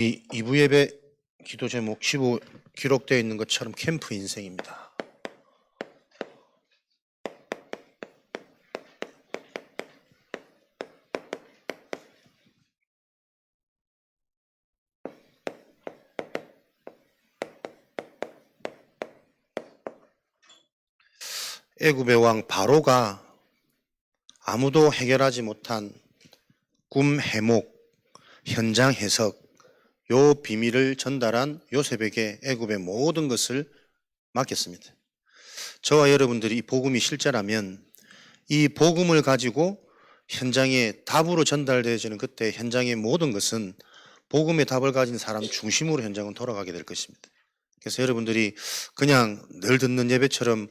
이 2부 예배 기도 제목 15 기록되어 있는 것처럼 캠프 인생입니다. 애굽의 왕 바로가 아무도 해결하지 못한 꿈 해목, 현장 해석, 요 비밀을 전달한 요셉에게 애굽의 모든 것을 맡겼습니다. 저와 여러분들이 이 복음이 실제라면 이 복음을 가지고 현장에 답으로 전달되어지는 그때 현장의 모든 것은 복음의 답을 가진 사람 중심으로 현장은 돌아가게 될 것입니다. 그래서 여러분들이 그냥 늘 듣는 예배처럼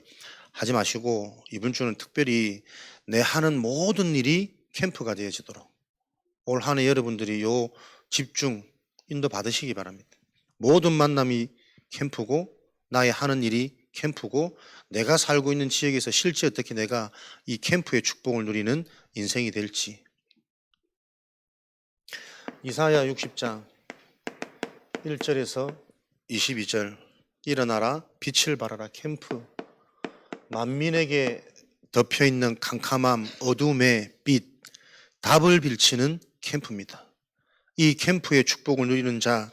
하지 마시고 이번 주는 특별히 내 하는 모든 일이 캠프가 되어지도록 올 한 해 여러분들이 요 집중 인도 받으시기 바랍니다. 모든 만남이 캠프고 나의 하는 일이 캠프고 내가 살고 있는 지역에서 실제 어떻게 내가 이 캠프의 축복을 누리는 인생이 될지. 이사야 60장 1절에서 22절 일어나라 빛을 발하라 캠프. 만민에게 덮여있는 캄캄함 어둠의 빛 답을 빌치는 캠프입니다. 이 캠프의 축복을 누리는 자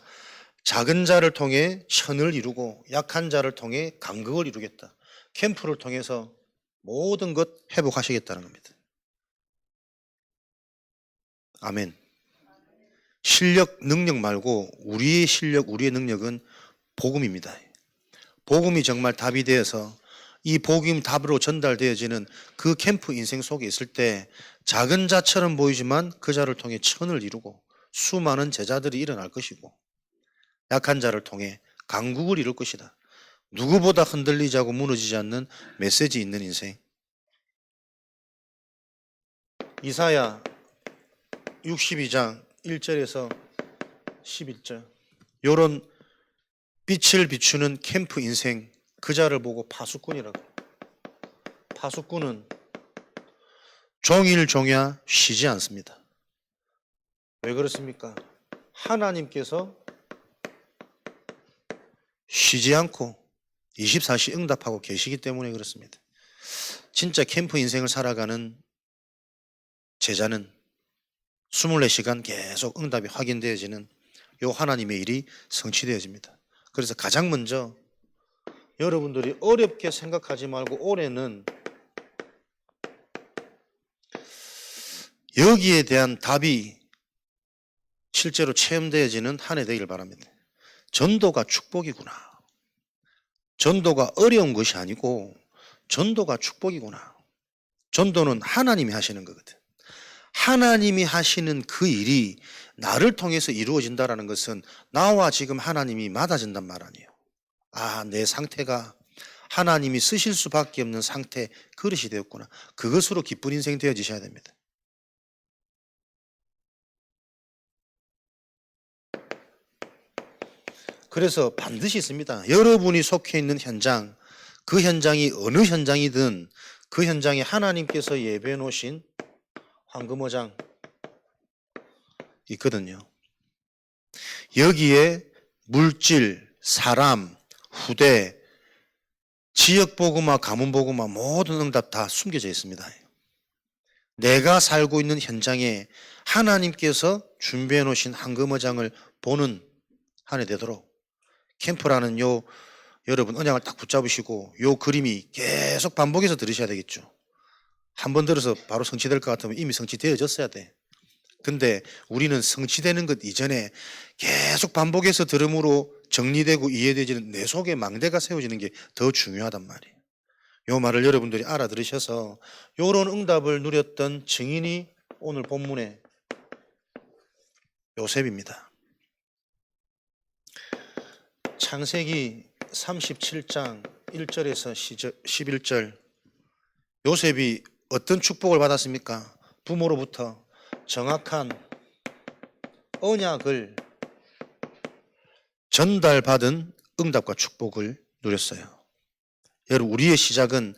작은 자를 통해 천을 이루고 약한 자를 통해 강국을 이루겠다. 캠프를 통해서 모든 것 회복하시겠다는 겁니다. 아멘. 실력, 능력 말고 우리의 실력, 우리의 능력은 복음입니다. 복음이 정말 답이 되어서 이 복음 답으로 전달되어지는 그 캠프 인생 속에 있을 때 작은 자처럼 보이지만 그 자를 통해 천을 이루고 수많은 제자들이 일어날 것이고 약한 자를 통해 강국을 이룰 것이다. 누구보다 흔들리지 않고 무너지지 않는 메시지 있는 인생. 이사야 62장 1절에서 11절 요런 빛을 비추는 캠프 인생 그 자를 보고 파수꾼이라고. 파수꾼은 종일 종야 쉬지 않습니다. 왜 그렇습니까? 하나님께서 쉬지 않고 24시 응답하고 계시기 때문에 그렇습니다. 진짜 캠프 인생을 살아가는 제자는 24시간 계속 응답이 확인되어지는 요 하나님의 일이 성취되어집니다. 그래서 가장 먼저 여러분들이 어렵게 생각하지 말고 올해는 여기에 대한 답이 실제로 체험되어지는 한 해 되기를 바랍니다. 전도가 축복이구나. 전도가 어려운 것이 아니고 전도가 축복이구나. 전도는 하나님이 하시는 거거든. 하나님이 하시는 그 일이 나를 통해서 이루어진다는 것은 나와 지금 하나님이 맞아진단 말 아니에요. 아, 내 상태가 하나님이 쓰실 수밖에 없는 상태 그릇이 되었구나. 그것으로 기쁜 인생 되어지셔야 됩니다. 그래서 반드시 있습니다. 여러분이 속해 있는 현장, 그 현장이 어느 현장이든 그 현장에 하나님께서 예배해 놓으신 황금어장 있거든요. 여기에 물질, 사람, 후대, 지역복음화, 가문복음화 모든 응답 다 숨겨져 있습니다. 내가 살고 있는 현장에 하나님께서 준비해 놓으신 황금어장을 보는 한 해 되도록 캠프라는 요 여러분 언약을 딱 붙잡으시고 요 그림이 계속 반복해서 들으셔야 되겠죠. 한 번 들어서 바로 성취될 것 같으면 이미 성취되어졌어야 돼. 근데 우리는 성취되는 것 이전에 계속 반복해서 들음으로 정리되고 이해되지는 내 속에 망대가 세워지는 게 더 중요하단 말이에요. 요 말을 여러분들이 알아들으셔서 요런 응답을 누렸던 증인이 오늘 본문의 요셉입니다. 창세기 37장 1절에서 11절 요셉이 어떤 축복을 받았습니까? 부모로부터 정확한 언약을 전달받은 응답과 축복을 누렸어요. 여러분 우리의 시작은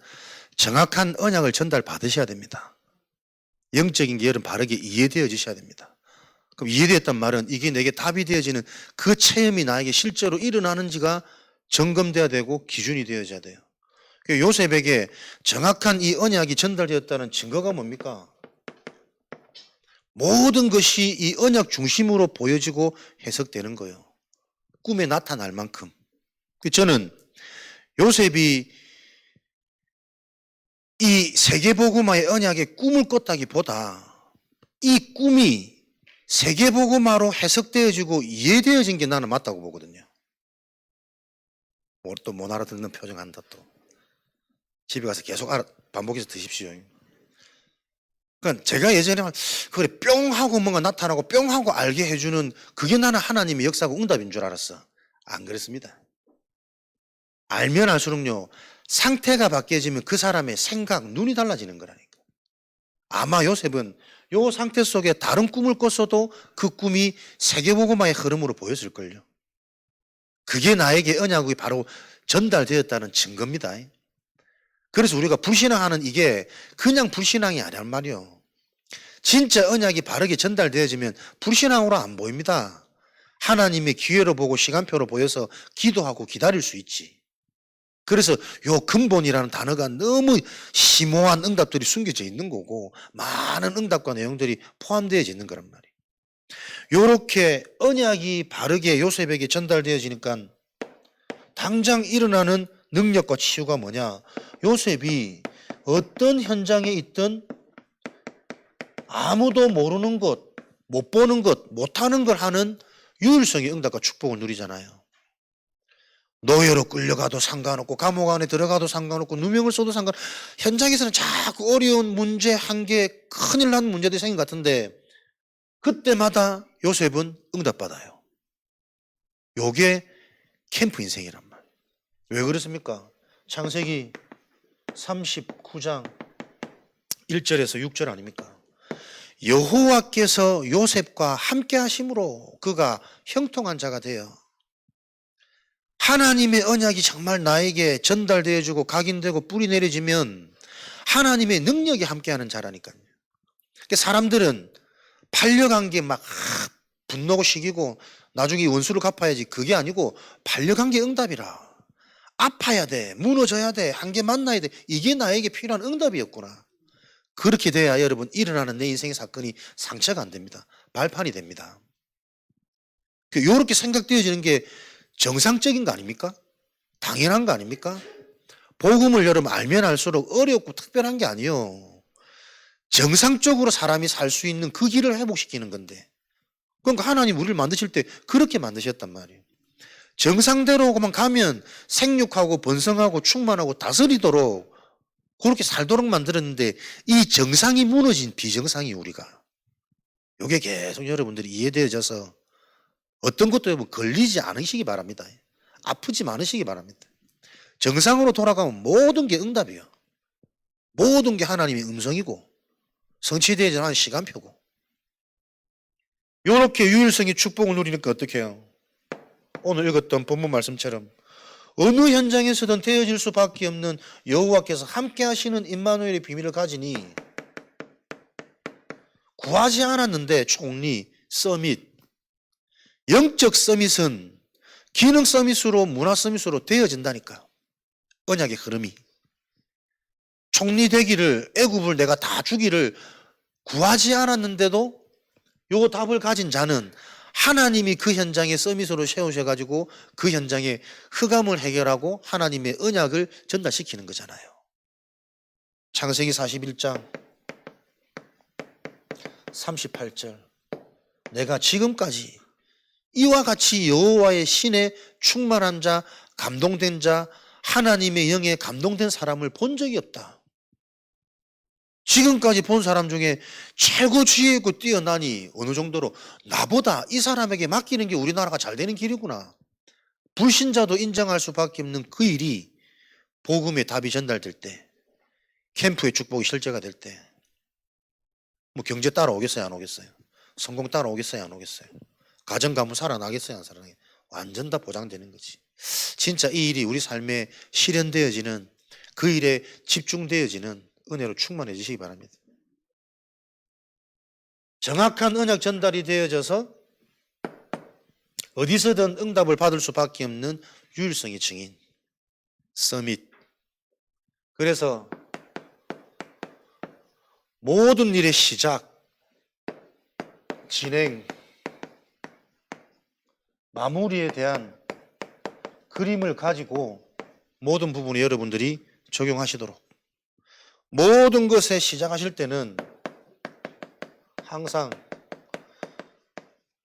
정확한 언약을 전달받으셔야 됩니다. 영적인 게 여러분 바르게 이해되어지셔야 됩니다. 그럼 이해되었단 말은 이게 내게 답이 되어지는 그 체험이 나에게 실제로 일어나는지가 점검돼야 되고 기준이 되어져야 돼요. 요셉에게 정확한 이 언약이 전달되었다는 증거가 뭡니까? 모든 것이 이 언약 중심으로 보여지고 해석되는 거예요. 꿈에 나타날 만큼. 저는 요셉이 이 세계복음화의 언약의 꿈을 꿨다기보다 이 꿈이 세계복음화로 해석되어지고 이해되어진 게 나는 맞다고 보거든요. 뭐 또 못 알아듣는 표정한다 또. 집에 가서 계속 반복해서 드십시오. 그러니까 제가 예전에 그래 뿅 하고 뭔가 나타나고 뿅 하고 알게 해주는 그게 나는 하나님의 역사고 응답인 줄 알았어. 안 그렇습니다. 알면 알수록요 상태가 바뀌어지면 그 사람의 생각, 눈이 달라지는 거라니까. 아마 요셉은 요 상태 속에 다른 꿈을 꿨어도 그 꿈이 세계복음화의 흐름으로 보였을걸요. 그게 나에게 언약이 바로 전달되었다는 증거입니다. 그래서 우리가 불신앙하는 이게 그냥 불신앙이 아니란 말이요. 진짜 언약이 바르게 전달되어지면 불신앙으로 안 보입니다. 하나님의 기회로 보고 시간표로 보여서 기도하고 기다릴 수 있지. 그래서 요 근본이라는 단어가 너무 심오한 응답들이 숨겨져 있는 거고 많은 응답과 내용들이 포함되어 있는 거란 말이에요. 요렇게 언약이 바르게 요셉에게 전달되어지니까 당장 일어나는 능력과 치유가 뭐냐? 요셉이 어떤 현장에 있든 아무도 모르는 것, 못 보는 것, 못하는 걸 하는 유일성의 응답과 축복을 누리잖아요. 노예로 끌려가도 상관없고 감옥 안에 들어가도 상관없고 누명을 써도 상관없고 현장에서는 자꾸 어려운 문제 한 개 큰일 난 문제들이 생긴 것 같은데 그때마다 요셉은 응답받아요. 요게 캠프 인생이란 말이에요. 왜 그렇습니까? 창세기 39장 1절에서 6절 아닙니까? 여호와께서 요셉과 함께 하심으로 그가 형통한 자가 되어 하나님의 언약이 정말 나에게 전달되어지고 각인되고 뿌리 내려지면 하나님의 능력이 함께하는 자라니까요. 사람들은 팔려간 게 막 분노고 시기고 나중에 원수를 갚아야지 그게 아니고 팔려간 게 응답이라. 아파야 돼, 무너져야 돼, 한계 만나야 돼. 이게 나에게 필요한 응답이었구나. 그렇게 돼야 여러분 일어나는 내 인생의 사건이 상처가 안 됩니다. 발판이 됩니다. 이렇게 생각되어지는 게 정상적인 거 아닙니까? 당연한 거 아닙니까? 복음을 여러분 알면 알수록 어렵고 특별한 게 아니에요. 정상적으로 사람이 살 수 있는 그 길을 회복시키는 건데. 그러니까 하나님 우리를 만드실 때 그렇게 만드셨단 말이에요. 정상대로만 가면 생육하고 번성하고 충만하고 다스리도록 그렇게 살도록 만들었는데 이 정상이 무너진 비정상이 우리가. 이게 계속 여러분들이 이해되어져서 어떤 것도 여러분 걸리지 않으시기 바랍니다. 아프지 않으시기 바랍니다. 정상으로 돌아가면 모든 게 응답이에요. 모든 게 하나님의 음성이고 성취되어야 하는 시간표고. 이렇게 유일성의 축복을 누리니까 어떻게 해요? 오늘 읽었던 본문 말씀처럼 어느 현장에서든 되어질 수밖에 없는 여호와께서 함께 하시는 임마누엘의 비밀을 가지니 구하지 않았는데 총리, 서밋, 영적 서밋은 기능 서밋으로 문화 서밋으로 되어진다니까. 언약의 흐름이. 총리 되기를 애굽을 내가 다 주기를 구하지 않았는데도 요 답을 가진 자는 하나님이 그 현장에 서밋으로 세우셔가지고 그 현장에 흑암을 해결하고 하나님의 언약을 전달시키는 거잖아요. 창세기 41장 38절 내가 지금까지 이와 같이 여호와의 신에 충만한 자, 감동된 자, 하나님의 영에 감동된 사람을 본 적이 없다. 지금까지 본 사람 중에 최고 지혜 있고 뛰어나니 어느 정도로 나보다 이 사람에게 맡기는 게 우리나라가 잘 되는 길이구나. 불신자도 인정할 수밖에 없는 그 일이 복음의 답이 전달될 때, 캠프의 축복이 실제가 될 때, 뭐 경제 따라오겠어요, 안 오겠어요? 성공 따라오겠어요, 안 오겠어요? 가정 가문 살아나겠어요, 안 살아나겠어요? 완전 다 보장되는 거지. 진짜 이 일이 우리 삶에 실현되어지는, 그 일에 집중되어지는 은혜로 충만해지시기 바랍니다. 정확한 언약 전달이 되어져서 어디서든 응답을 받을 수밖에 없는 유일성의 증인, 서밋. 그래서 모든 일의 시작, 진행, 마무리에 대한 그림을 가지고 모든 부분에 여러분들이 적용하시도록, 모든 것에 시작하실 때는 항상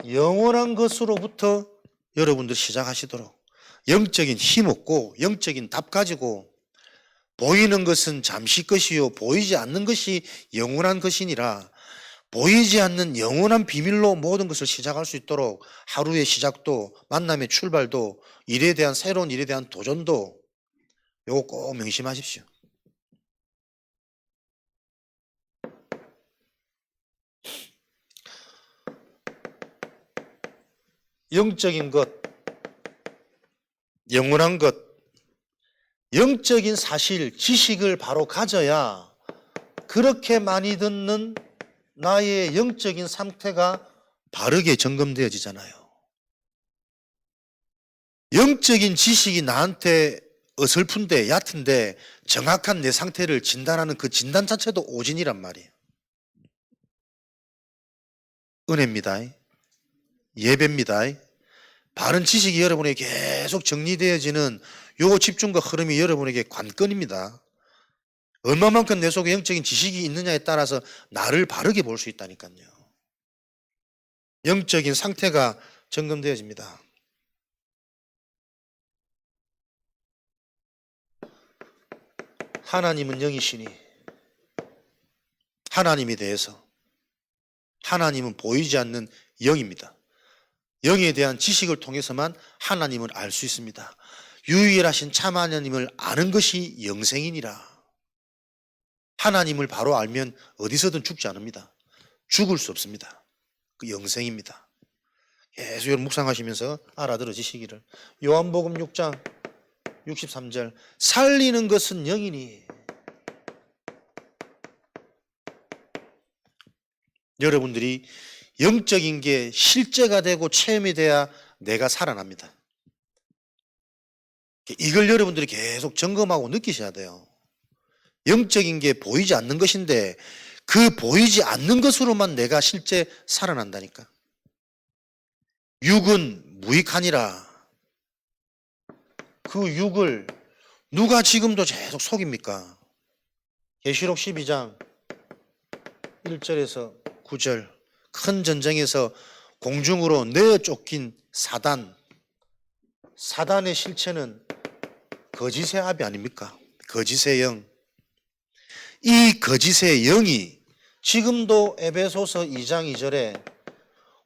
영원한 것으로부터 여러분들 시작하시도록 영적인 힘 얻고 영적인 답 가지고, 보이는 것은 잠시 것이요 보이지 않는 것이 영원한 것이니라, 보이지 않는 영원한 비밀로 모든 것을 시작할 수 있도록 하루의 시작도, 만남의 출발도, 일에 대한 새로운 일에 대한 도전도 요거 꼭 명심하십시오. 영적인 것, 영원한 것, 영적인 사실, 지식을 바로 가져야 그렇게 많이 듣는 나의 영적인 상태가 바르게 점검되어지잖아요. 영적인 지식이 나한테 어설픈데 얕은데 정확한 내 상태를 진단하는 그 진단 자체도 오진이란 말이에요. 은혜입니다. 예배입니다. 바른 지식이 여러분에게 계속 정리되어지는 요 집중과 흐름이 여러분에게 관건입니다. 얼마만큼 내 속에 영적인 지식이 있느냐에 따라서 나를 바르게 볼 수 있다니까요. 영적인 상태가 점검되어집니다. 하나님은 영이시니 하나님에 대해서, 하나님은 보이지 않는 영입니다. 영에 대한 지식을 통해서만 하나님을 알 수 있습니다. 유일하신 참 하나님을 아는 것이 영생이니라. 하나님을 바로 알면 어디서든 죽지 않습니다. 죽을 수 없습니다. 그 영생입니다. 계속 여러분 묵상하시면서 알아들어지시기를. 요한복음 6장 63절, 살리는 것은 영이니. 여러분들이 영적인 게 실제가 되고 체험이 돼야 내가 살아납니다. 이걸 여러분들이 계속 점검하고 느끼셔야 돼요. 영적인 게 보이지 않는 것인데 그 보이지 않는 것으로만 내가 실제 살아난다니까. 육은 무익하니라. 그 육을 누가 지금도 계속 속입니까? 계시록 12장 1절에서 9절, 큰 전쟁에서 공중으로 내어 쫓긴 사단의 실체는 거짓의 아비 아닙니까? 거짓의 영. 이 거짓의 영이 지금도 에베소서 2장 2절에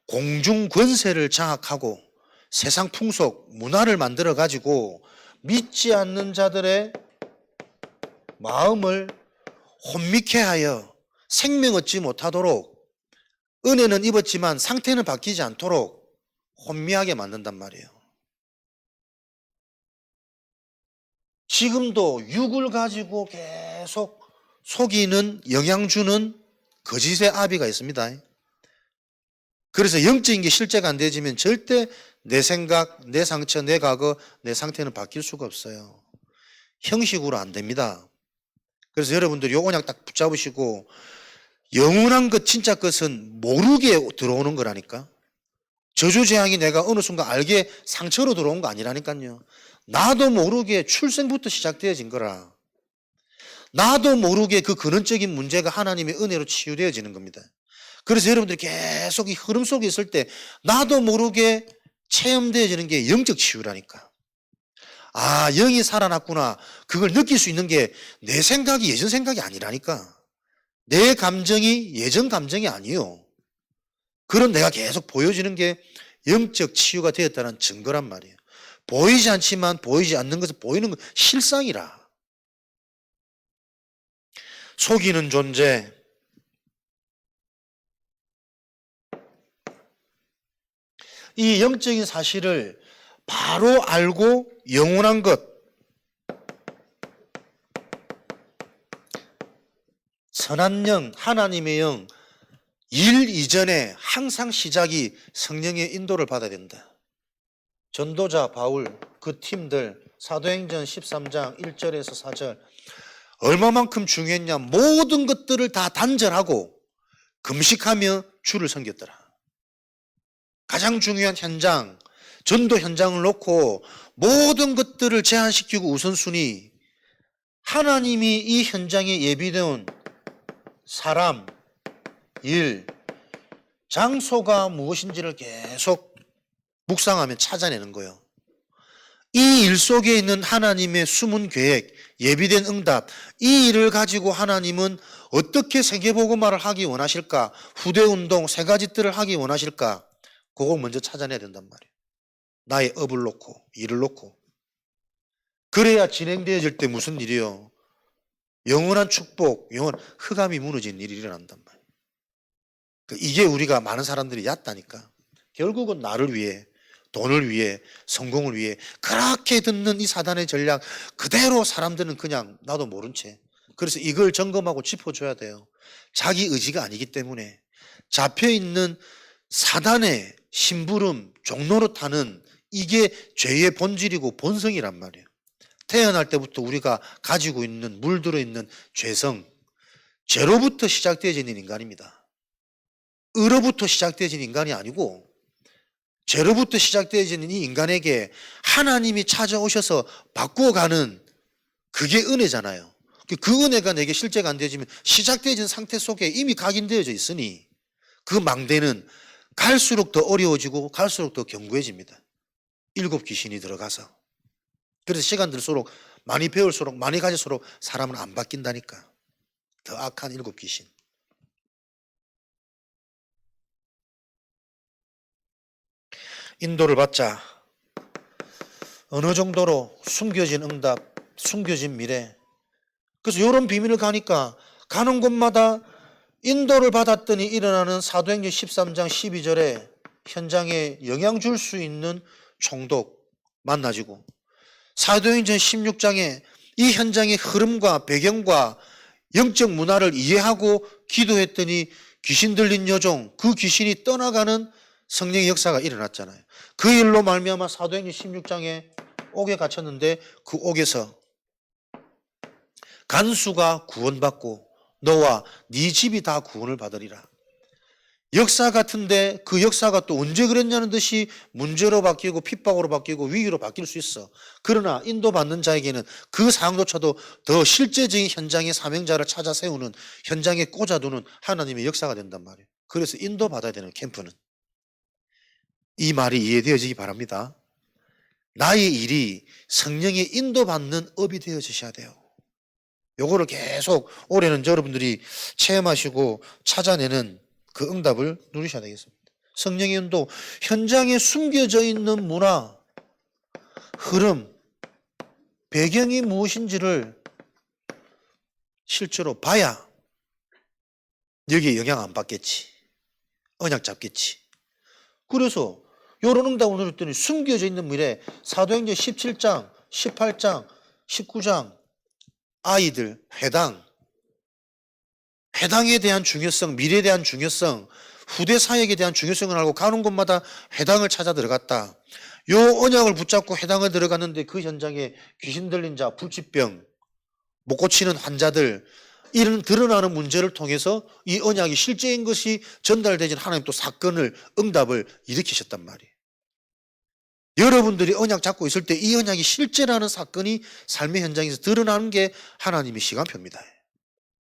공중 권세를 장악하고 세상 풍속, 문화를 만들어 가지고 믿지 않는 자들의 마음을 혼미케 하여 생명 얻지 못하도록, 은혜는 입었지만 상태는 바뀌지 않도록 혼미하게 만든단 말이에요. 지금도 육을 가지고 계속 속이는, 영향 주는 거짓의 아비가 있습니다. 그래서 영적인 게 실제가 안 되어지면 절대 내 생각, 내 상처, 내 과거, 내 상태는 바뀔 수가 없어요. 형식으로 안 됩니다. 그래서 여러분들이 요 언약 딱 붙잡으시고, 영원한 것, 진짜 것은 모르게 들어오는 거라니까. 저주재앙이 내가 어느 순간 알게 상처로 들어온 거 아니라니까요. 나도 모르게 출생부터 시작되어진 거라. 나도 모르게 그 근원적인 문제가 하나님의 은혜로 치유되어지는 겁니다. 그래서 여러분들이 계속 이 흐름 속에 있을 때 나도 모르게 체험되어지는 게 영적 치유라니까. 아, 영이 살아났구나. 그걸 느낄 수 있는 게 내 생각이 예전 생각이 아니라니까. 내 감정이 예전 감정이 아니요. 그런 내가 계속 보여지는 게 영적 치유가 되었다는 증거란 말이에요. 보이지 않지만 보이지 않는 것은 보이는 것, 실상이라. 속이는 존재, 이 영적인 사실을 바로 알고 영원한 것, 선한 영, 하나님의 영, 일 이전에 항상 시작이 성령의 인도를 받아야 된다. 전도자 바울 그 팀들 사도행전 13장 1절에서 4절 얼마만큼 중요했냐. 모든 것들을 다 단절하고 금식하며 주를 섬겼더라. 가장 중요한 현장, 전도 현장을 놓고 모든 것들을 제한시키고 우선순위, 하나님이 이 현장에 예비되어 사람, 일, 장소가 무엇인지를 계속 묵상하며 찾아내는 거예요. 이 일 속에 있는 하나님의 숨은 계획, 예비된 응답, 이 일을 가지고 하나님은 어떻게 세계복음화를 하기 원하실까? 후대운동 세 가지들을 하기 원하실까? 그걸 먼저 찾아내야 된단 말이에요. 나의 업을 놓고 일을 놓고. 그래야 진행되어질 때 무슨 일이요? 영원한 축복, 영원 흑암이 무너진 일이 일어난단 말이에요. 이게 우리가 많은 사람들이 얕다니까. 결국은 나를 위해, 돈을 위해, 성공을 위해 그렇게 듣는 이 사단의 전략 그대로 사람들은 그냥 나도 모른 채. 그래서 이걸 점검하고 짚어줘야 돼요. 자기 의지가 아니기 때문에 잡혀있는 사단의 심부름, 종노릇하는 이게 죄의 본질이고 본성이란 말이에요. 태어날 때부터 우리가 가지고 있는 물들어 있는 죄성, 죄로부터 시작되어진 인간입니다. 의로부터 시작되어진 인간이 아니고 죄로부터 시작되어지는 이 인간에게 하나님이 찾아오셔서 바꾸어가는 그게 은혜잖아요. 그 은혜가 내게 실제가 안 되어지면 시작되어진 상태 속에 이미 각인되어져 있으니 그 망대는 갈수록 더 어려워지고 갈수록 더 견고해집니다. 7 귀신이 들어가서. 그래서 시간 들수록 많이 배울수록 많이 가질수록 사람은 안 바뀐다니까. 더 악한 7 귀신. 인도를 받자 어느 정도로 숨겨진 응답, 숨겨진 미래. 그래서 이런 비밀을 가니까 가는 곳마다 인도를 받았더니 일어나는 사도행전 13장 12절에 현장에 영향 줄 수 있는 총독 만나지고 사도행전 16장에 이 현장의 흐름과 배경과 영적 문화를 이해하고 기도했더니 귀신 들린 여종, 그 귀신이 떠나가는 성령의 역사가 일어났잖아요. 그 일로 말미암아 사도행전 16장에 옥에 갇혔는데 그 옥에서 간수가 구원받고 너와 네 집이 다 구원을 받으리라. 역사 같은데 그 역사가 또 언제 그랬냐는 듯이 문제로 바뀌고 핍박으로 바뀌고 위기로 바뀔 수 있어. 그러나 인도받는 자에게는 그 상황조차도 더 실제적인 현장의 사명자를 찾아 세우는, 현장에 꽂아두는 하나님의 역사가 된단 말이에요. 그래서 인도받아야 되는 캠프는. 이 말이 이해되어지기 바랍니다. 나의 일이 성령의 인도받는 업이 되어지셔야 돼요. 요거를 계속 올해는 여러분들이 체험하시고 찾아내는 그 응답을 누리셔야 되겠습니다. 성령의 인도, 현장에 숨겨져 있는 문화, 흐름, 배경이 무엇인지를 실제로 봐야 여기에 영향 안 받겠지. 언약 잡겠지. 그래서 이런 응답을 누렸더니 숨겨져 있는 미래, 사도행전 17장, 18장, 19장 아이들, 회당에 대한 중요성, 미래에 대한 중요성, 후대 사역에 대한 중요성을 알고 가는 곳마다 회당을 찾아 들어갔다. 요 언약을 붙잡고 회당을 들어갔는데 그 현장에 귀신 들린 자, 불치병, 못 고치는 환자들, 이런 드러나는 문제를 통해서 이 언약이 실제인 것이 전달되진 하나님 또 사건을, 응답을 일으키셨단 말이에요. 여러분들이 언약 잡고 있을 때 이 언약이 실제라는 사건이 삶의 현장에서 드러나는 게 하나님의 시간표입니다.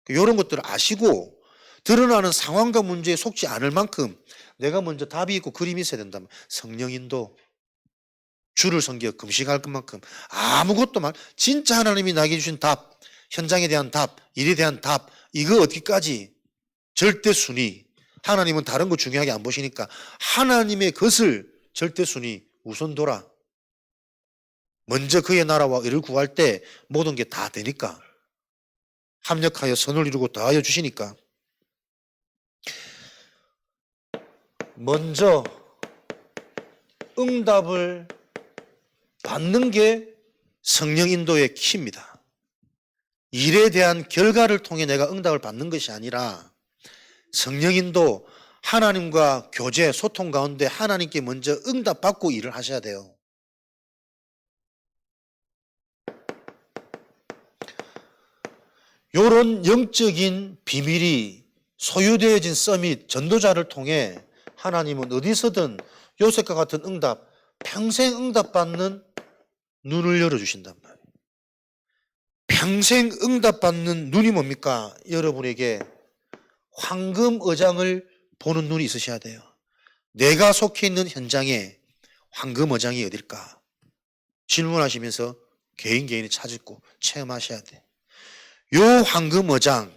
이런 것들을 아시고 드러나는 상황과 문제에 속지 않을 만큼 내가 먼저 답이 있고 그림이 있어야 된다면 성령인도, 주를 섬겨 금식할 것만큼 아무것도 진짜 하나님이 나에게 주신 답, 현장에 대한 답, 일에 대한 답, 이거 어디까지 절대 순위. 하나님은 다른 거 중요하게 안 보시니까 하나님의 것을 절대 순위 우선둬라. 먼저 그의 나라와 의를 구할 때 모든 게 다 되니까, 합력하여 선을 이루고 더하여 주시니까. 먼저 응답을 받는 게 성령 인도의 키입니다. 일에 대한 결과를 통해 내가 응답을 받는 것이 아니라 성령 인도, 하나님과 교제, 소통 가운데 하나님께 먼저 응답받고 일을 하셔야 돼요. 이런 영적인 비밀이 소유되어진 서밋 전도자를 통해 하나님은 어디서든 요셉과 같은 응답, 평생 응답받는 눈을 열어주신단 말이에요. 평생 응답받는 눈이 뭡니까? 여러분에게 황금어장을 보는 눈이 있으셔야 돼요. 내가 속해 있는 현장에 황금어장이 어딜까? 질문하시면서 개인이 찾고 체험하셔야 돼. 요 황금어장,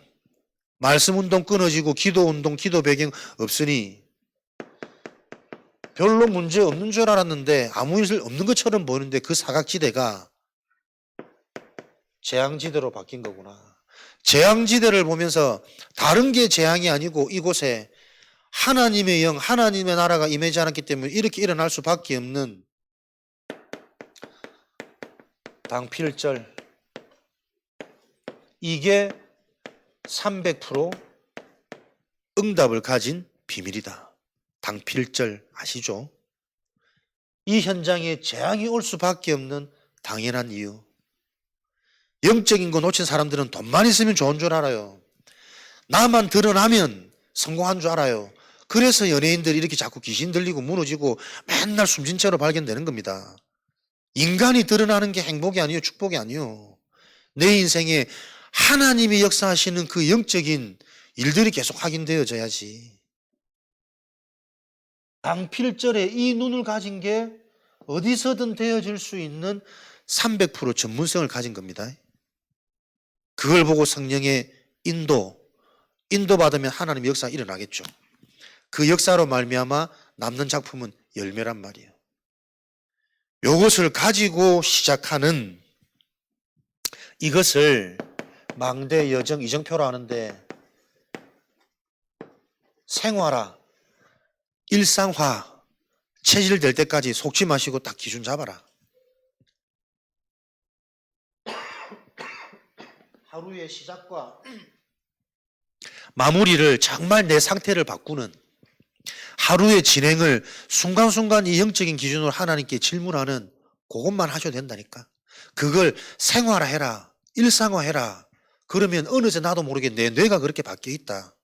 말씀운동 끊어지고 기도운동, 기도 배경 없으니 별로 문제 없는 줄 알았는데 아무 일 없는 것처럼 보이는데 그 사각지대가 재앙지대로 바뀐 거구나. 재앙지대를 보면서 다른 게 재앙이 아니고 이곳에 하나님의 영, 하나님의 나라가 임하지 않았기 때문에 이렇게 일어날 수밖에 없는 방필절, 이게 300% 응답을 가진 비밀이다. 당필절 아시죠? 이 현장에 재앙이 올 수밖에 없는 당연한 이유. 영적인 거 놓친 사람들은 돈만 있으면 좋은 줄 알아요. 나만 드러나면 성공한 줄 알아요. 그래서 연예인들이 이렇게 자꾸 귀신 들리고 무너지고 맨날 숨진 채로 발견되는 겁니다. 인간이 드러나는 게 행복이 아니에요. 축복이 아니에요. 내 인생에 하나님이 역사하시는 그 영적인 일들이 계속 확인되어져야지. 당필절에 이 눈을 가진 게 어디서든 되어질 수 있는 300% 전문성을 가진 겁니다. 그걸 보고 성령의 인도받으면 하나님의 역사가 일어나겠죠. 그 역사로 말미암아 남는 작품은 열매란 말이에요. 이것을 가지고 시작하는, 이것을 망대, 여정, 이정표로 하는데 생활화, 일상화, 체질될 때까지 속지 마시고 딱 기준 잡아라. 하루의 시작과 마무리를 정말 내 상태를 바꾸는, 하루의 진행을 순간순간 이 영적인 기준으로 하나님께 질문하는, 그것만 하셔도 된다니까. 그걸 생활화해라, 일상화해라. 그러면 어느새 나도 모르게 내 뇌가 그렇게 바뀌어 있다.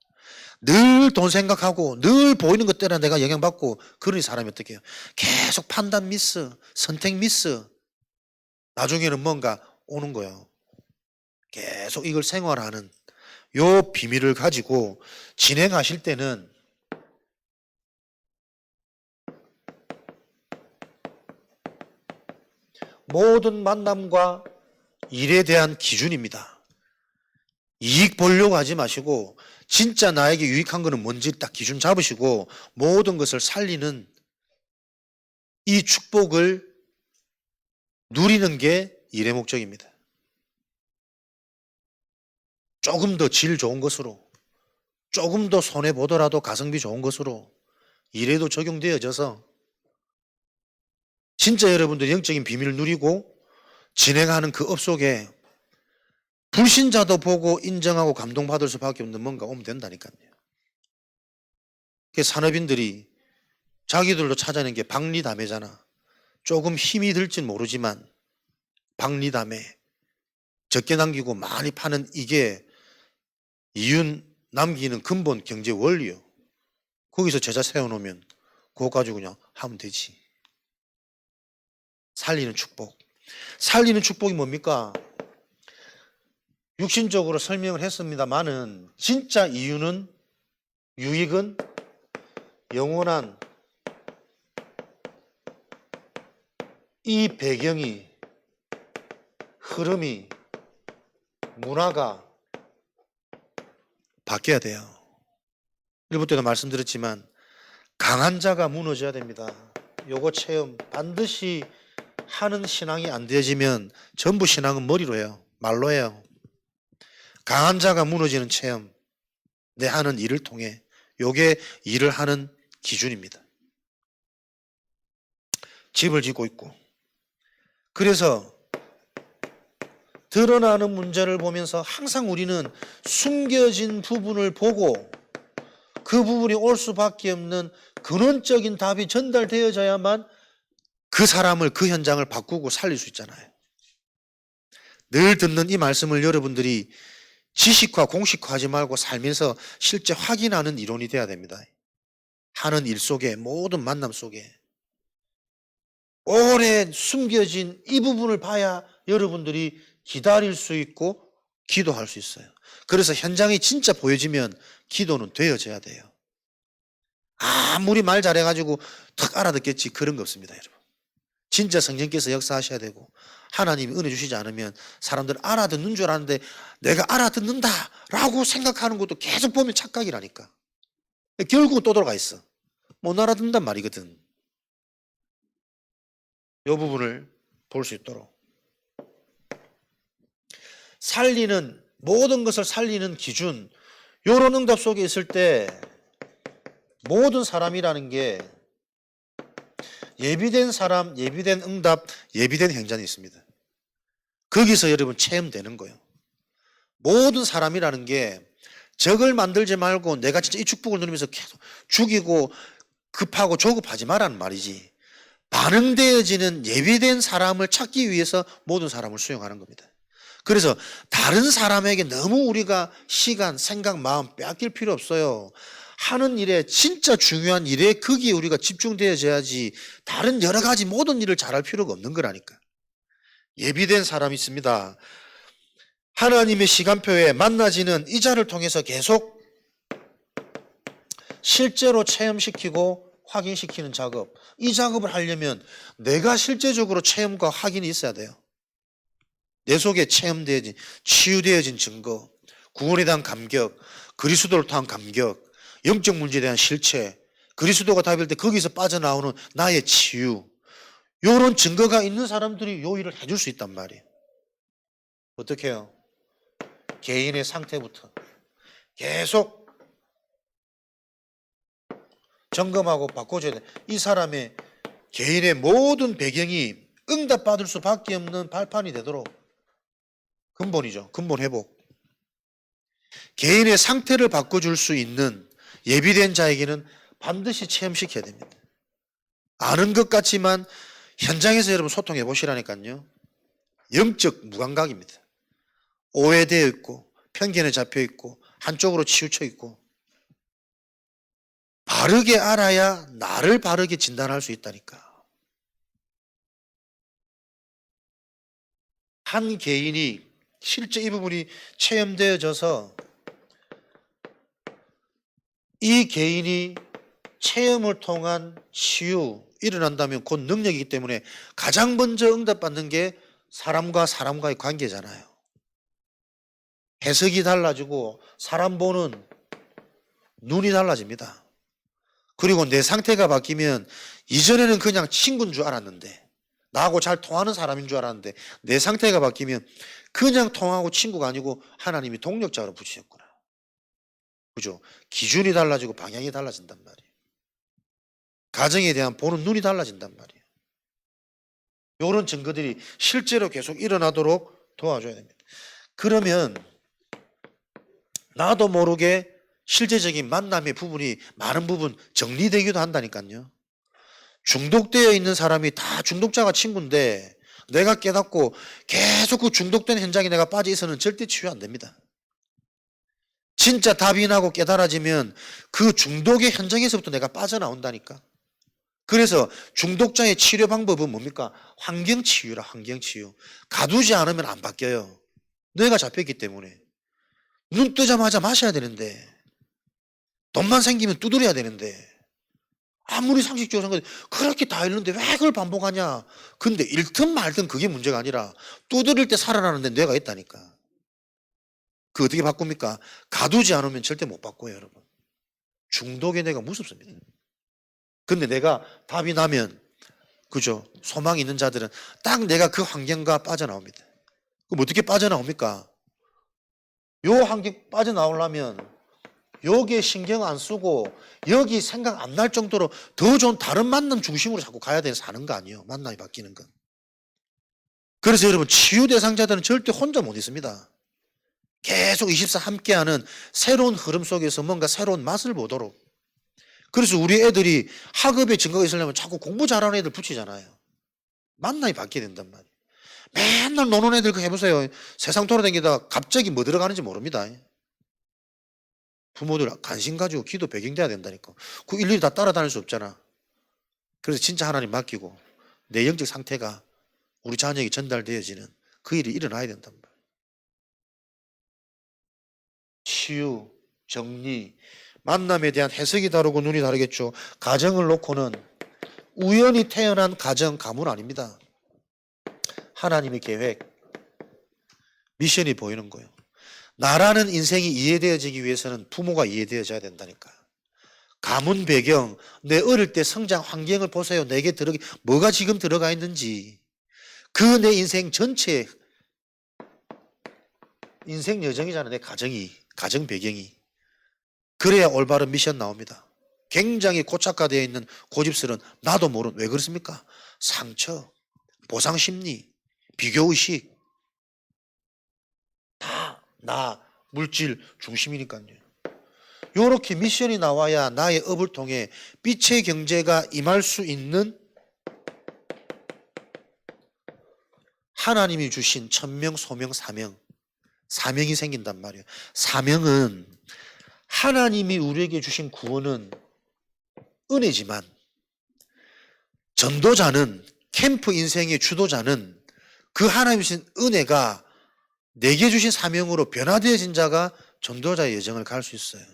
늘 돈 생각하고 늘 보이는 것 때문에 내가 영향받고, 그러니 사람이 어떻게 해요? 계속 판단 미스, 선택 미스. 나중에는 뭔가 오는 거예요. 계속 이걸 생활하는 요 비밀을 가지고 진행하실 때는 모든 만남과 일에 대한 기준입니다. 이익 보려고 하지 마시고 진짜 나에게 유익한 거는 뭔지 딱 기준 잡으시고 모든 것을 살리는 이 축복을 누리는 게 일의 목적입니다. 조금 더 질 좋은 것으로, 조금 더 손해보더라도 가성비 좋은 것으로 일에도 적용되어져서 진짜 여러분들 영적인 비밀을 누리고 진행하는 그 업 속에 불신자도 보고 인정하고 감동받을 수밖에 없는 뭔가 오면 된다니까요. 산업인들이 자기들로 찾아낸 게 박리담회잖아. 조금 힘이 들진 모르지만 박리담회, 적게 남기고 많이 파는, 이게 이윤 남기는 근본 경제 원리요. 거기서 제자 세워놓으면 그거 가지고 그냥 하면 되지. 살리는 축복. 살리는 축복이 뭡니까? 육신적으로 설명을 했습니다만은 진짜 이유는, 유익은 영원한 이 배경이, 흐름이, 문화가 바뀌어야 돼요. 일부 때도 말씀드렸지만 강한 자가 무너져야 됩니다. 요거 체험 반드시 하는 신앙이 안 되어지면 전부 신앙은 머리로 해요. 말로 해요. 강한 자가 무너지는 체험, 내 하는 일을 통해, 요게 일을 하는 기준입니다. 집을 짓고 있고, 그래서 드러나는 문제를 보면서 항상 우리는 숨겨진 부분을 보고 그 부분이 올 수밖에 없는 근원적인 답이 전달되어져야만 그 사람을, 그 현장을 바꾸고 살릴 수 있잖아요. 늘 듣는 이 말씀을 여러분들이 지식화, 공식화하지 말고 살면서 실제 확인하는 이론이 돼야 됩니다. 하는 일 속에, 모든 만남 속에 오래 숨겨진 이 부분을 봐야 여러분들이 기다릴 수 있고 기도할 수 있어요. 그래서 현장이 진짜 보여지면 기도는 되어져야 돼요. 아무리 말 잘해가지고 탁 알아듣겠지, 그런 거 없습니다, 여러분. 진짜 성령께서 역사하셔야 되고 하나님이 은혜 주시지 않으면 사람들 알아듣는 줄 아는데 내가 알아듣는다라고 생각하는 것도 계속 보면 착각이라니까. 결국은 또 돌아가 있어. 못 알아듣는단 말이거든. 이 부분을 볼 수 있도록 살리는, 모든 것을 살리는 기준, 이런 응답 속에 있을 때 모든 사람이라는 게 예비된 사람, 예비된 응답, 예비된 행전이 있습니다. 거기서 여러분 체험되는 거예요. 모든 사람이라는 게 적을 만들지 말고 내가 진짜 이 축복을 누리면서 계속 죽이고 급하고 조급하지 말라는 말이지, 반응되어지는 예비된 사람을 찾기 위해서 모든 사람을 수용하는 겁니다. 그래서 다른 사람에게 너무 우리가 시간, 생각, 마음 빼앗길 필요 없어요. 하는 일에, 진짜 중요한 일에 거기에 우리가 집중되어져야지 다른 여러 가지 모든 일을 잘할 필요가 없는 거라니까. 예비된 사람이 있습니다. 하나님의 시간표에 만나지는 이 자를 통해서 계속 실제로 체험시키고 확인시키는 작업, 이 작업을 하려면 내가 실제적으로 체험과 확인이 있어야 돼요. 내 속에 체험되어진, 치유되어진 증거, 구원에 대한 감격, 그리스도를 통한 감격, 영적 문제에 대한 실체, 그리스도가 답일 때 거기서 빠져나오는 나의 치유, 이런 증거가 있는 사람들이 요 일을 해줄 수 있단 말이에요. 어떻게 해요? 개인의 상태부터 계속 점검하고 바꿔줘야 돼. 이 사람의 개인의 모든 배경이 응답받을 수밖에 없는 발판이 되도록, 근본이죠. 근본 회복. 개인의 상태를 바꿔줄 수 있는 예비된 자에게는 반드시 체험시켜야 됩니다. 아는 것 같지만 현장에서 여러분 소통해 보시라니까요. 영적 무감각입니다. 오해되어 있고 편견에 잡혀 있고 한쪽으로 치우쳐 있고, 바르게 알아야 나를 바르게 진단할 수 있다니까. 한 개인이 실제 이 부분이 체험되어져서 이 개인이 체험을 통한 치유 일어난다면 곧 능력이기 때문에 가장 먼저 응답받는 게 사람과 사람과의 관계잖아요. 해석이 달라지고 사람 보는 눈이 달라집니다. 그리고 내 상태가 바뀌면 이전에는 그냥 친구인 줄 알았는데, 나하고 잘 통하는 사람인 줄 알았는데 내 상태가 바뀌면 그냥 통하고 친구가 아니고 하나님이 동력자로 붙이셨구나. 그죠? 기준이 달라지고 방향이 달라진단 말이에요. 가정에 대한 보는 눈이 달라진단 말이에요. 이런 증거들이 실제로 계속 일어나도록 도와줘야 됩니다. 그러면 나도 모르게 실제적인 만남의 부분이 많은 부분 정리되기도 한다니까요. 중독되어 있는 사람이 다 중독자가 친구인데 내가 깨닫고 계속 그 중독된 현장에 내가 빠져 있어서는 절대 치유 안 됩니다. 진짜 답이 나고 깨달아지면 그 중독의 현장에서부터 내가 빠져나온다니까. 그래서 중독자의 치료 방법은 뭡니까? 환경치유라, 환경치유. 가두지 않으면 안 바뀌어요. 뇌가 잡혔기 때문에. 눈 뜨자마자 마셔야 되는데, 돈만 생기면 두드려야 되는데, 아무리 상식적으로 생각해도 그렇게 다 읽는데 왜 그걸 반복하냐. 근데 읽든 말든 그게 문제가 아니라 두드릴 때 살아나는데 뇌가 있다니까. 그 어떻게 바꿉니까? 가두지 않으면 절대 못 바꿔요, 여러분. 중독의 뇌가 무섭습니다. 근데 내가 답이 나면, 그죠? 소망이 있는 자들은 딱 내가 그 환경과 빠져나옵니다. 그럼 어떻게 빠져나옵니까? 요 환경 빠져나오려면 여기에 신경 안 쓰고 여기 생각 안 날 정도로 더 좋은 다른 만남 중심으로 자꾸 가야 돼서 사는 거 아니에요. 만남이 바뀌는 건. 그래서 여러분 치유 대상자들은 절대 혼자 못 있습니다. 계속 24 함께하는 새로운 흐름 속에서 뭔가 새로운 맛을 보도록. 그래서 우리 애들이 학업에 증거가 있으려면 자꾸 공부 잘하는 애들 붙이잖아요. 만나이 바뀌게 된단 말이에요. 맨날 노는 애들 그거 해보세요. 세상 돌아다니다가 갑자기 뭐 들어가는지 모릅니다. 부모들 관심 가지고 기도 배경돼야 된다니까. 그 일일이 다 따라다닐 수 없잖아. 그래서 진짜 하나님 맡기고 내 영적 상태가 우리 자녀에게 전달되어지는 그 일이 일어나야 된단 말이에요. 치유, 정리, 만남에 대한 해석이 다르고 눈이 다르겠죠. 가정을 놓고는 우연히 태어난 가정, 가문 아닙니다. 하나님의 계획, 미션이 보이는 거예요. 나라는 인생이 이해되어지기 위해서는 부모가 이해되어져야 된다니까. 가문 배경, 내 어릴 때 성장 환경을 보세요. 내게 뭐가 지금 들어가 있는지. 그 내 인생 전체 인생 여정이잖아. 내 가정 배경이. 그래야 올바른 미션 나옵니다. 굉장히 고착화되어 있는 고집스러운 나도 모르는, 왜 그렇습니까? 상처, 보상심리, 비교의식, 다 나 물질 중심이니까요. 이렇게 미션이 나와야 나의 업을 통해 빛의 경제가 임할 수 있는 하나님이 주신 천명, 소명, 사명이 생긴단 말이에요. 사명은 하나님이 우리에게 주신 구원은 은혜지만 전도자는, 캠프 인생의 주도자는 그 하나님이 주신 은혜가 내게 주신 사명으로 변화되어진 자가 전도자의 여정을 갈 수 있어요.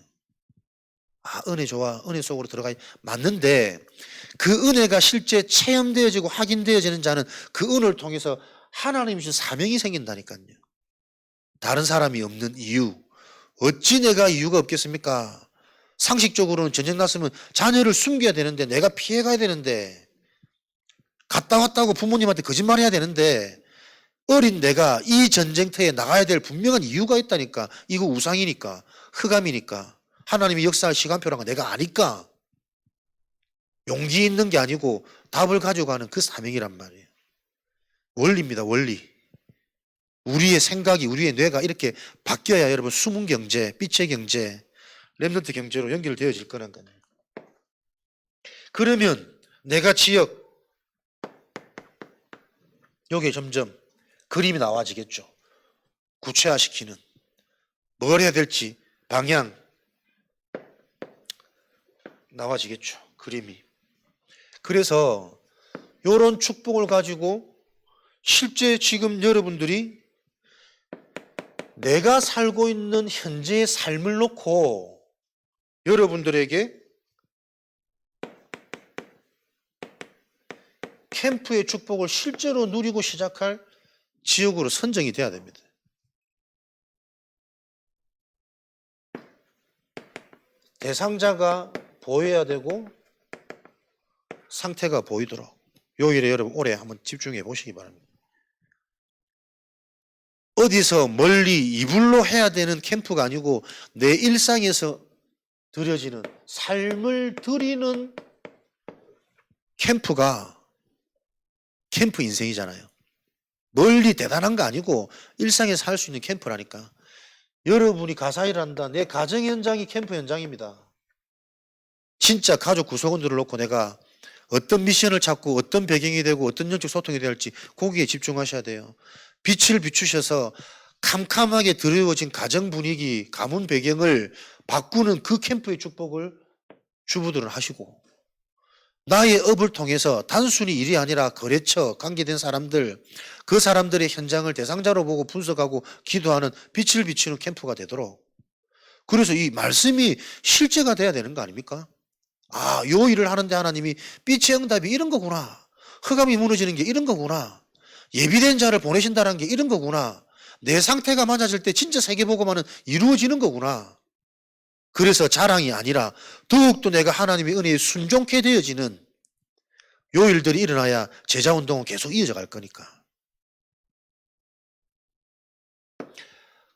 아, 은혜 좋아. 은혜 속으로 들어가. 맞는데 그 은혜가 실제 체험되어지고 확인되어지는 자는 그 은혜를 통해서 하나님이 주신 사명이 생긴다니까요. 다른 사람이 없는 이유. 어찌 내가 이유가 없겠습니까? 상식적으로는 전쟁 났으면 자녀를 숨겨야 되는데, 내가 피해가야 되는데, 갔다 왔다고 부모님한테 거짓말해야 되는데, 어린 내가 이 전쟁터에 나가야 될 분명한 이유가 있다니까. 이거 우상이니까, 흑암이니까, 하나님이 역사할 시간표란 거 내가 아니까. 용기 있는 게 아니고 답을 가지고 가는 그 사명이란 말이에요. 원리입니다, 원리. 우리의 생각이, 우리의 뇌가 이렇게 바뀌어야 여러분 숨은 경제, 빛의 경제, 렘넌트 경제로 연결되어질 거란 거예요. 그러면 내가 지역, 여기에 점점 그림이 나와지겠죠. 구체화시키는 뭘 해야 될지 방향 나와지겠죠. 그림이. 그래서 이런 축복을 가지고 실제 지금 여러분들이 내가 살고 있는 현재의 삶을 놓고 여러분들에게 캠프의 축복을 실제로 누리고 시작할 지역으로 선정이 돼야 됩니다. 대상자가 보여야 되고 상태가 보이도록 요 일에 여러분 올해 한번 집중해 보시기 바랍니다. 어디서 멀리 이불로 해야 되는 캠프가 아니고 내 일상에서 드려지는 삶을 드리는 캠프가 캠프 인생이잖아요. 멀리 대단한 거 아니고 일상에서 할 수 있는 캠프라니까. 여러분이 가사일을 한다. 내 가정 현장이 캠프 현장입니다. 진짜 가족 구성원들을 놓고 내가 어떤 미션을 찾고 어떤 배경이 되고 어떤 영적 소통이 될지 거기에 집중하셔야 돼요. 빛을 비추셔서 캄캄하게 드리워진 가정 분위기, 가문 배경을 바꾸는 그 캠프의 축복을 주부들은 하시고, 나의 업을 통해서 단순히 일이 아니라 거래처, 관계된 사람들, 그 사람들의 현장을 대상자로 보고 분석하고 기도하는 빛을 비추는 캠프가 되도록. 그래서 이 말씀이 실제가 돼야 되는 거 아닙니까? 아, 요 일을 하는데 하나님이 빛의 응답이 이런 거구나. 흑암이 무너지는 게 이런 거구나. 예비된 자를 보내신다는 게 이런 거구나. 내 상태가 맞아질 때 진짜 세계복음화는 이루어지는 거구나. 그래서 자랑이 아니라 더욱더 내가 하나님의 은혜에 순종케 되어지는 요 일들이 일어나야 제자운동은 계속 이어져 갈 거니까.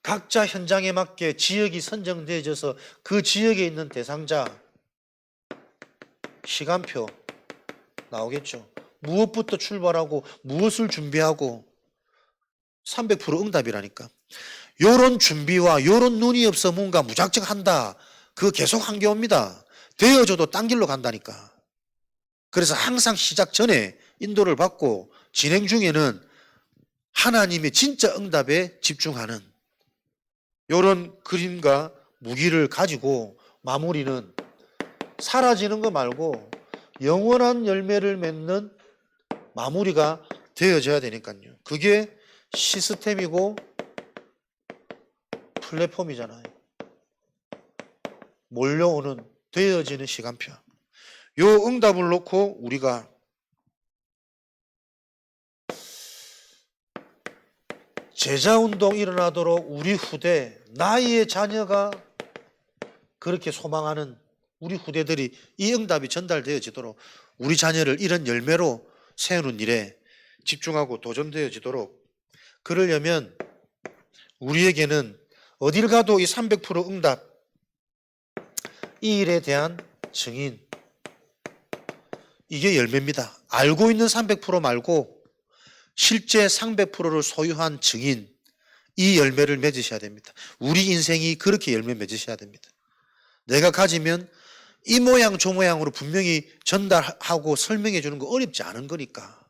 각자 현장에 맞게 지역이 선정되어져서 그 지역에 있는 대상자 시간표 나오겠죠. 무엇부터 출발하고 무엇을 준비하고 300% 응답이라니까. 요런 준비와 요런 눈이 없어 뭔가 무작정 한다. 그거 계속 한 게 옵니다. 되어져도 딴 길로 간다니까. 그래서 항상 시작 전에 인도를 받고 진행 중에는 하나님의 진짜 응답에 집중하는 요런 그림과 무기를 가지고 마무리는 사라지는 거 말고 영원한 열매를 맺는 마무리가 되어져야 되니까요. 그게 시스템이고 플랫폼이잖아요. 몰려오는 되어지는 시간표. 요 응답을 놓고 우리가 제자운동 일어나도록 우리 후대, 나의 자녀가 그렇게 소망하는 우리 후대들이 이 응답이 전달되어지도록 우리 자녀를 이런 열매로 세우는 일에 집중하고 도전되어지도록 그러려면 우리에게는 어딜 가도 이 300% 응답, 이 일에 대한 증인, 이게 열매입니다. 알고 있는 300% 말고 실제 300%를 소유한 증인, 이 열매를 맺으셔야 됩니다. 우리 인생이 그렇게 열매 맺으셔야 됩니다. 내가 가지면 이 모양 저 모양으로 분명히 전달하고 설명해 주는 거 어렵지 않은 거니까.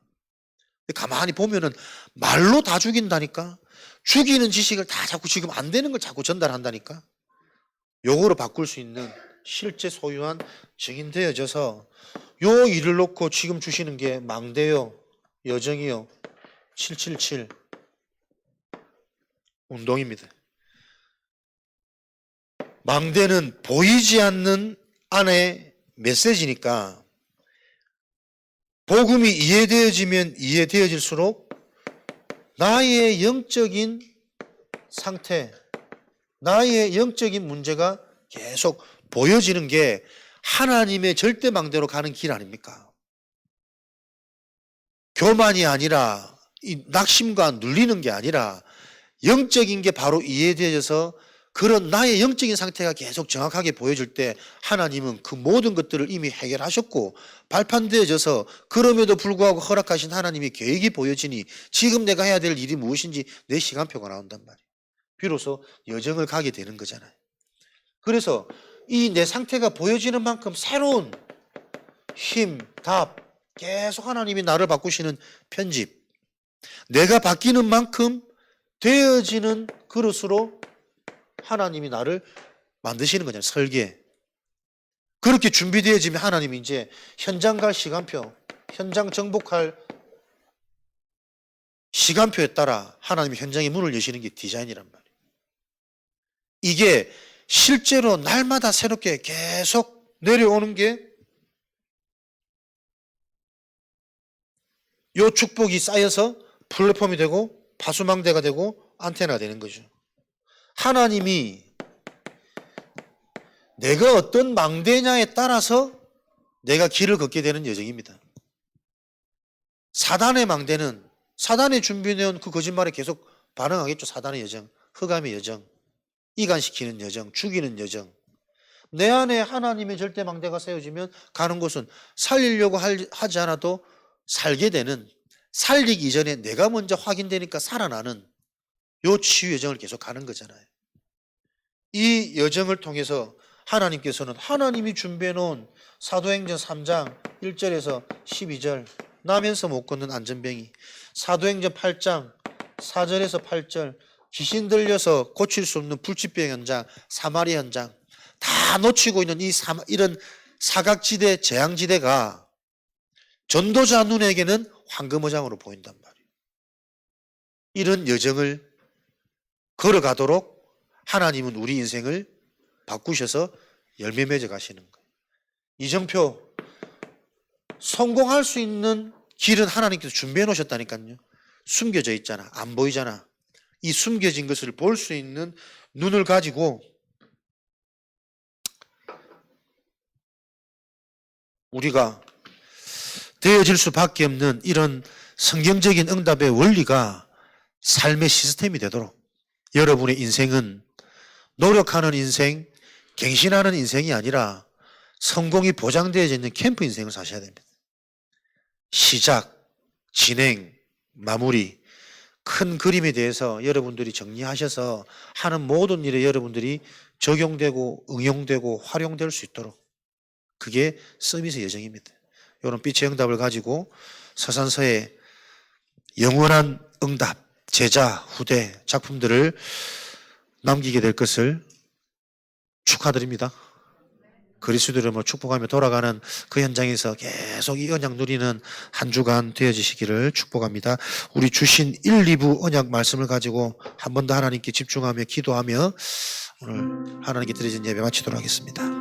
가만히 보면은 말로 다 죽인다니까. 죽이는 지식을 다 자꾸 지금 안 되는 걸 자꾸 전달한다니까. 요거로 바꿀 수 있는 실제 소유한 증인 되어져서 요 일을 놓고 지금 주시는 게 망대요, 여정이요, 777 운동입니다. 망대는 보이지 않는 안의 메시지니까 복음이 이해되어지면 이해되어질수록 나의 영적인 상태, 나의 영적인 문제가 계속 보여지는 게 하나님의 절대망대로 가는 길 아닙니까? 교만이 아니라 이 낙심과 눌리는 게 아니라 영적인 게 바로 이해되어져서 그런 나의 영적인 상태가 계속 정확하게 보여줄 때 하나님은 그 모든 것들을 이미 해결하셨고 발판되어져서 그럼에도 불구하고 허락하신 하나님의 계획이 보여지니 지금 내가 해야 될 일이 무엇인지 내 시간표가 나온단 말이에요. 비로소 여정을 가게 되는 거잖아요. 그래서 이 내 상태가 보여지는 만큼 새로운 힘, 답, 계속 하나님이 나를 바꾸시는 편집, 내가 바뀌는 만큼 되어지는 그릇으로 하나님이 나를 만드시는 거잖아요. 설계. 그렇게 준비되어지면 하나님이 이제 현장 갈 시간표, 현장 정복할 시간표에 따라 하나님이 현장의 문을 여시는 게 디자인이란 말이에요. 이게 실제로 날마다 새롭게 계속 내려오는 게 요 축복이 쌓여서 플랫폼이 되고 파수망대가 되고 안테나가 되는 거죠. 하나님이 내가 어떤 망대냐에 따라서 내가 길을 걷게 되는 여정입니다. 사단의 망대는 사단의 준비해온 그 거짓말에 계속 반응하겠죠. 사단의 여정, 흑암의 여정, 이간시키는 여정, 죽이는 여정. 내 안에 하나님의 절대 망대가 세워지면 가는 곳은 살리려고 하지 않아도 살게 되는, 살리기 이전에 내가 먼저 확인되니까 살아나는 요 치유 여정을 계속 가는 거잖아요. 이 여정을 통해서 하나님께서는 하나님이 준비해 놓은 사도행전 3장 1절에서 12절 나면서 못 걷는 안전뱅이, 사도행전 8장 4절에서 8절 귀신 들려서 고칠 수 없는 불치병 현장, 사마리 현장 다 놓치고 있는 이런 사각지대, 재앙지대가 전도자 눈에게는 황금어장으로 보인단 말이에요. 이런 여정을 걸어가도록 하나님은 우리 인생을 바꾸셔서 열매 맺어 가시는 거예요. 이정표, 성공할 수 있는 길은 하나님께서 준비해 놓으셨다니까요. 숨겨져 있잖아. 안 보이잖아. 이 숨겨진 것을 볼 수 있는 눈을 가지고 우리가 되어질 수밖에 없는 이런 성경적인 응답의 원리가 삶의 시스템이 되도록 여러분의 인생은 노력하는 인생, 갱신하는 인생이 아니라 성공이 보장되어져 있는 캠프 인생을 사셔야 됩니다. 시작, 진행, 마무리, 큰 그림에 대해서 여러분들이 정리하셔서 하는 모든 일에 여러분들이 적용되고 응용되고 활용될 수 있도록 그게 서밋의 예정입니다. 이런 빛의 응답을 가지고 서산서의 영원한 응답, 제자, 후대 작품들을 남기게 될 것을 축하드립니다. 그리스도를 축복하며 돌아가는 그 현장에서 계속 이 언약 누리는 한 주간 되어지시기를 축복합니다. 우리 주신 1, 2부 언약 말씀을 가지고 한 번 더 하나님께 집중하며 기도하며 오늘 하나님께 드려진 예배 마치도록 하겠습니다.